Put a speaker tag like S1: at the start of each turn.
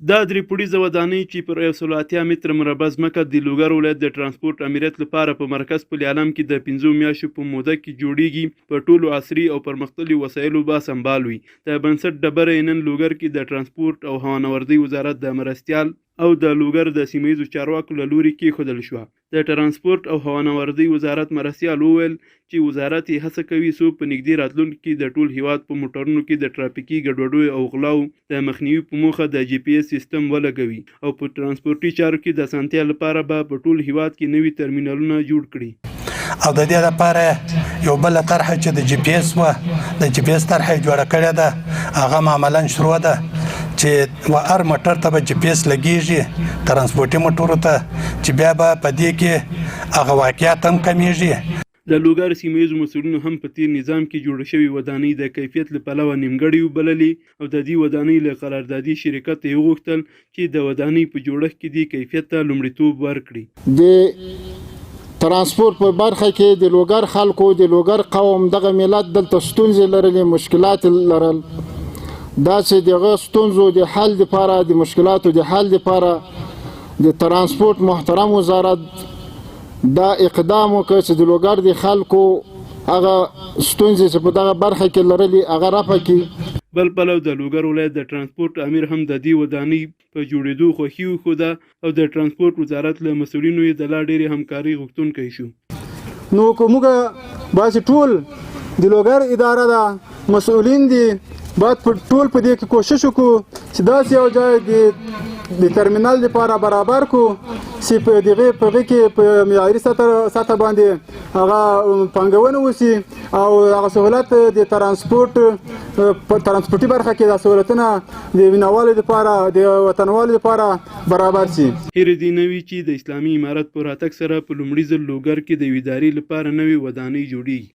S1: دا درې پوړیزه ودانۍ چې پر 180 متره مربع ځمکه د لوګر ولایت د ترانسپورت امریت لپاره په مرکز پل عالم کې د 15 میاشتو په موده کې جوړیږي په ټولو عصري او پرمختللي وسایلو به سمبال وي. د بنسټ ډبره نن لوګر کې د ترانسپورت او هوانوردۍ وزارت د مرستیال او د لوګر د سیمهیزو چارواکو له لوري کېښودل شوه. د ترانسپورت او هوانوردۍ وزارت مرستیال وویل چې وزارت یې هڅه کوي څو په نږدې راتلونکي کې د ټول هیواد په موټرونو کې د ټرافیکي ګډوډیو او غلاو د مخنیوي په موخه د جی پی ایس سیستم ولګوي او په ترانسپورتي چارو کې د اسانتیا لپاره به په ټول هیواد کې نوي ترمینالونه جوړ کړي.
S2: او د دې لپاره یو بل طرح چې د جی پی ایس د جی پی ایس طرح جوړه کړې ده هغه عملاً شروع ده چې هر موټر ته به جی پی ایس لګیږي ترانسپورتي موټرو ته چې بیا به په دې کې هغه واقعیت هم کمیږي.
S1: د لوګر سیمهیزو مسؤلینو هم په تیر نظام کې جوړ شوي ودانۍ د کیفیت له پلوه نیمګړې وبللې او د دې ودانۍ له قراردادي شرکت یې وغوښتل چې د ودانۍ په جوړښت کې دې کیفیت ته لومړیتوب ورکړي.
S3: د ترانسپورت په برخه کې د لوګر خلکو د لوګر قوم دغه ملت دلته ستونزې لرلې مشکلات لرل دا چې دغه ستونزو د حل لپاره د مشکلاتو د حل لپاره د ترانسپورت محترم وزارت دا اقدام وکړ چې د لوګر د خلکو هغه ستونزې چې په دغه برخه کې لرلې هغه رفع کړي.
S1: بل پلو د لوګر ولایت د ترانسپورت امیر هم د دې ودانۍ په جوړېدو خوښي وښوده او د ترانسپورت وزارت له مسؤلینو یې د لا ډېرې همکارۍ غوښتونکی شو.
S4: نو که موږ باید ټول د لوګر اداره ده مسؤلین دي باید ټول په دې کې کوشش وکړو چې داسې یو ځای د ترمینال لپاره برابر کو چې په دغه کې په معیاري سطح باندې هغه پانګونه وشي او هغه سہولت د ترانسپورتي برخه کې د سہولتونه د ویناوالو لپاره د وطنوالو لپاره برابر شي.
S1: هیره دې نه وي چې د اسلامي امارت په راتګ سره په لومړي ځل لوګر کې د ادارې لپاره نوې ودانۍ جوړیږي.